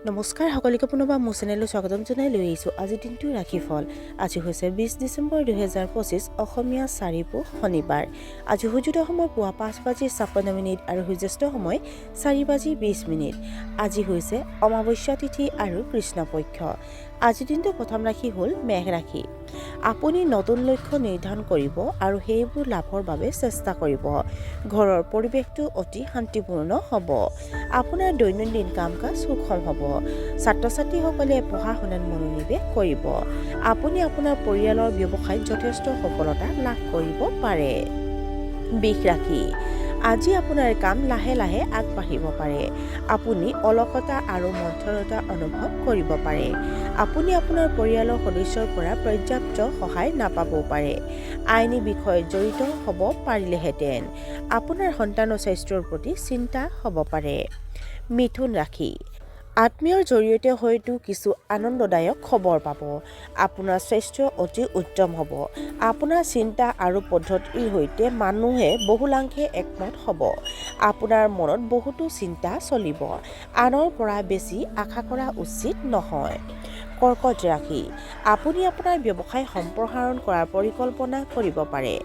নমস্কাৰ সকলোকে পুনৰবাৰ মোৰ চেনেললৈ স্বাগতম জনাই লৈ আহিছোঁ আজিৰ দিনটো ৰাশি ফল। আজি হৈছে 20 ডিচেম্বৰ 2025 অসমীয়া 4 পুহ শনিবাৰ। আজি সূৰ্যোদয় সময় পুৱা 5:56 আৰু সূৰ্যাস্ত সময় 4:20। আজি হৈছে অমাৱস্যা তিথি আৰু কৃষ্ণপক্ষ। আজিৰ দিনটো প্ৰথম ৰাশি হ'ল মেঘ ৰাশি। আপুনি নতুন লক্ষ্য নিৰ্ধাৰণ কৰিব আৰু সেইবোৰ লাভৰ বাবে চেষ্টা কৰিব। ঘৰৰ পৰিৱেশটো অতি শান্তিপূৰ্ণ হ'ব। আপোনাৰ দৈনন্দিন কাম কাজ সুষম হ'ব। ছাত্ৰ ছাত্ৰীসকলে পঢ়া শুনাত মনোনিৱেশ কৰিব। আপুনি আপোনাৰ পৰিয়ালৰ ব্যৱসায়ত যথেষ্ট সফলতা লাভ কৰিব পাৰে। বৃষ ৰাশি। আজি আপোনাৰ কাম লাহে লাহে আগবাঢ়িব পাৰে। আপুনি অলসতা আৰু মন্থৰতা অনুভৱ কৰিব পাৰে। আপুনি আপোনাৰ পৰিয়ালৰ সদস্যৰ পৰা পৰ্যাপ্ত সহায় নাপাবও পাৰে। আইনী বিষয়ত জড়িত হ'ব পাৰিলেহেঁতেন। আপোনাৰ সন্তানৰ স্বাস্থ্যৰ প্ৰতি চিন্তা হ'ব পাৰে। মিথুন ৰাশি। আত্মীয়ৰ জৰিয়তে হয়তো কিছু আনন্দদায়ক খবৰ পাব। আপোনাৰ স্বাস্থ্য অতি উত্তম হ'ব। আপোনাৰ চিন্তা আৰু পদ্ধতিৰ সৈতে মানুহে বহুলাংশে একমত হ'ব। আপোনাৰ মনত বহুতো চিন্তা চলিব। আনৰ পৰা বেছি আশা কৰা উচিত নহয়। কৰ্কট ৰাশি। আপুনি আপোনাৰ ব্যৱসায় সম্প্ৰসাৰণ কৰাৰ পৰিকল্পনা কৰিব পাৰে।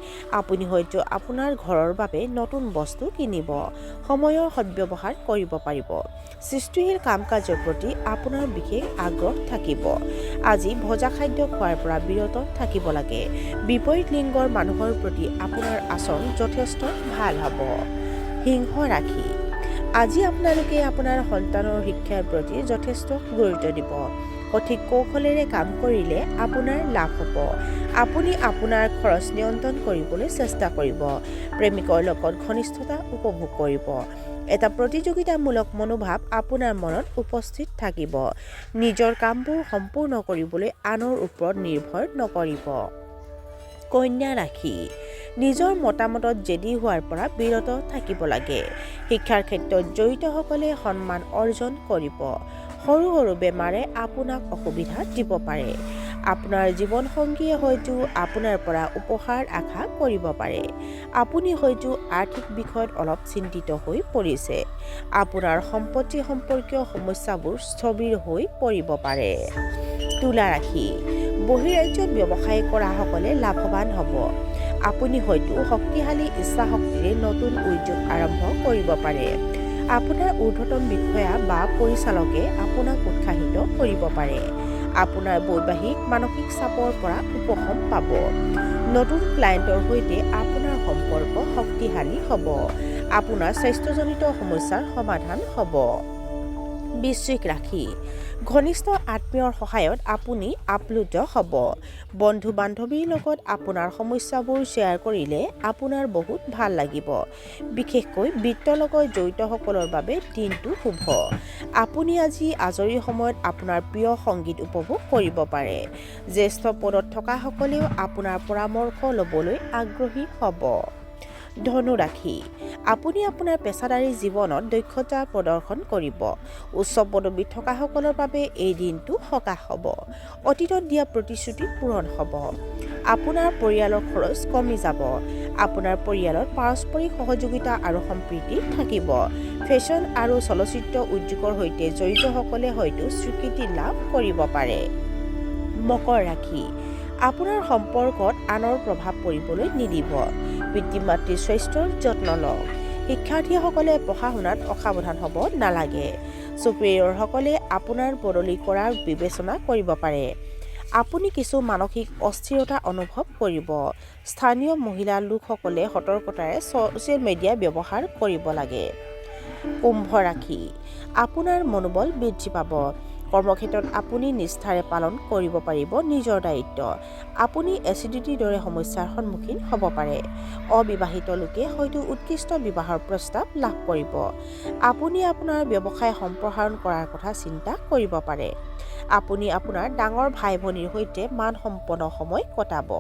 আপুনি হয়তো আপোনাৰ ঘৰৰ বাবে নতুন বস্তু কিনিব। সময়ৰ সদ্ব্যৱহাৰ কৰিব পাৰিব। সৃষ্টিশীল কাম কাজৰ প্ৰতি আপোনাৰ বিশেষ আগ্ৰহ থাকিব। আজি ভজা খাদ্য খোৱাৰ পৰা বিৰত থাকিব লাগে। বিপৰীত লিংগৰ মানুহৰ প্ৰতি আপোনাৰ আচৰণ যথেষ্ট ভাল হ'ব। সিংহ ৰাশি। আজি আপোনালোকে আপোনাৰ সন্তানৰ শিক্ষাৰ প্ৰতি যথেষ্ট গুৰুত্ব দিব। সঠিক কৌশলেৰে কাম কৰিলে আপোনাৰ লাভ হ'ব। আপুনি আপোনাৰ খৰচ নিয়ন্ত্ৰণ কৰিবলৈ চেষ্টা কৰিব। প্ৰেমিকৰ লগত ঘনিষ্ঠতা উপভোগ কৰিব। এটা প্ৰতিযোগিতামূলক মনোভাৱ আপোনাৰ মনত উপস্থিত থাকিব। নিজৰ কামবোৰ সম্পূৰ্ণ কৰিবলৈ আনৰ ওপৰত নিৰ্ভৰ নকৰিব। কন্যা ৰাশি। নিজৰ মতামতত জেদী হোৱাৰ পৰা বিৰত থাকিব লাগে। শিক্ষাৰ ক্ষেত্ৰত জড়িতসকলে সন্মান অৰ্জন কৰিব। সৰু সৰু বেমাৰে আপোনাক অসুবিধা দিব পাৰে। আপোনাৰ জীৱনসংগীয়ে হয়তো আপোনাৰ পৰা উপহাৰ আশা কৰিব পাৰে। আপুনি হয়তো আৰ্থিক বিষয়ত অলপ চিন্তিত হৈ পৰিছে। আপোনাৰ সম্পত্তি সম্পৰ্কীয় সমস্যাবোৰ স্থবিৰ হৈ পৰিব পাৰে। তুলা ৰাশি। বহিৰাজ্যত ব্যৱসায় কৰাসকলে লাভৱান হ'ব। আপুনি হয়তো শক্তিশালী ইচ্ছাশক্তিৰে নতুন উদ্যোগ আৰম্ভ কৰিব পাৰে। আপোনাৰ ঊৰ্ধ্বতন বিষয়া বা পৰিচালকে আপোনাক উৎসাহিত কৰিব পাৰে। আপোনাৰ বৈবাহিক মানসিক চাপৰ পৰা উপশম পাব। নতুন ক্লায়েণ্টৰ সৈতে আপোনাৰ সম্পৰ্ক শক্তিশালী হ'ব। আপোনাৰ স্বাস্থ্যজনিত সমস্যাৰ সমাধান হ'ব। বৃশ্চিক ৰাশি। ঘনিষ্ঠ আত্মীয়ৰ সহায়ত আপুনি আপ্লুত হ'ব। বন্ধু বান্ধৱীৰ লগত আপোনাৰ সমস্যাবোৰ শ্বেয়াৰ কৰিলে আপোনাৰ বহুত ভাল লাগিব। বিশেষকৈ বিত্তৰ লগত জড়িতসকলৰ বাবে দিনটো শুভ। আপুনি আজি আজৰি সময়ত আপোনাৰ প্ৰিয় সংগীত উপভোগ কৰিব পাৰে। জ্যেষ্ঠ পদত থকাসকলেও আপোনাৰ পৰামৰ্শ ল'বলৈ আগ্ৰহী হ'ব। ধনু ৰাশি। আপুনি আপোনাৰ পেছাদাৰী জীৱনত দক্ষতা প্ৰদৰ্শন কৰিব। উচ্চ পদবীত থকাসকলৰ বাবে এই দিনটো সকাহ হ'ব। অতীতত দিয়া প্ৰতিশ্ৰুতি পূৰণ হ'ব। আপোনাৰ পৰিয়ালৰ খৰচ কমি যাব। আপোনাৰ পৰিয়ালত পাৰস্পৰিক সহযোগিতা আৰু সম্প্ৰীতি থাকিব। ফেশ্বন আৰু চলচ্চিত্ৰ উদ্যোগৰ সৈতে জড়িতসকলে হয়তো স্বীকৃতি লাভ কৰিব পাৰে। মকৰ ৰাশি। আপোনাৰ সম্পৰ্কত আনৰ প্ৰভাৱ পৰিবলৈ নিদিব। পিতৃ মাতৃৰ স্বাস্থ্যৰ যত্ন লওক। শিক্ষাৰ্থীসকলে পঢ়া শুনাত অসাৱধান হ'ব নালাগে। ছুপিৰিয়ৰসকলে আপোনাৰ বদলি কৰাৰ বিবেচনা কৰিব পাৰে। আপুনি কিছু মানসিক অস্থিৰতা অনুভৱ কৰিব। স্থানীয় মহিলা লোকসকলে সতৰ্কতাৰে ছ'চিয়েল মিডিয়া ব্যৱহাৰ কৰিব লাগে। কুম্ভ ৰাশি। আপোনাৰ মনোবল বৃদ্ধি পাব। কৰ্মক্ষেত্ৰত আপুনি নিষ্ঠাৰে পালন কৰিব পাৰিব নিজৰ দায়িত্ব। আপুনি এচিডিটিৰ দৰে সমস্যাৰ সন্মুখীন হ'ব পাৰে। অবিবাহিত লোকে হয়তো উৎকৃষ্ট বিবাহৰ প্ৰস্তাৱ লাভ কৰিব। আপুনি আপোনাৰ ব্যৱসায় সম্প্ৰসাৰণ কৰাৰ কথা চিন্তা কৰিব পাৰে। আপুনি আপোনাৰ ডাঙৰ ভাই ভনীৰ সৈতে মানসম্পন্ন সময় কটাব।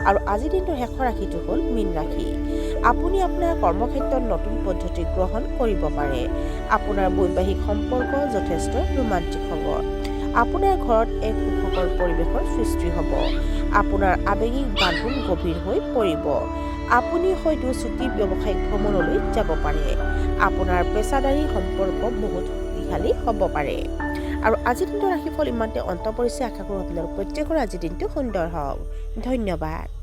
আৰু আজিৰ দিনটোৰ শেষৰ ৰাশিটো হ'ল মীন ৰাশি। আপুনি আপোনাৰ কৰ্মক্ষেত্ৰত নতুন পদ্ধতি গ্ৰহণ কৰিব পাৰে। আপোনাৰ বৈবাহিক সম্পৰ্ক যথেষ্ট ৰোমান্টিক হ'ব। আপোনাৰ ঘৰত এক সুখকৰ পৰিৱেশৰ সৃষ্টি হ'ব। আপোনাৰ আৱেগিক বান্ধোন গভীৰ হৈ পৰিব। আপুনি হয়তো ছুটীৰ ব্যৱসায়িক ভ্ৰমণলৈ যাব পাৰে। আপোনাৰ পেছাদাৰী সম্পৰ্ক বহুত শক্তিশালী হ'ব পাৰে। আৰু আজিৰ দিনটোৰ ৰাশিফল ইমানতে অন্ত পৰিছে আশা কৰোঁ আপোনালোক প্ৰত্যেকৰে আজিৰ দিনটো সুন্দৰ হওক ধন্যবাদ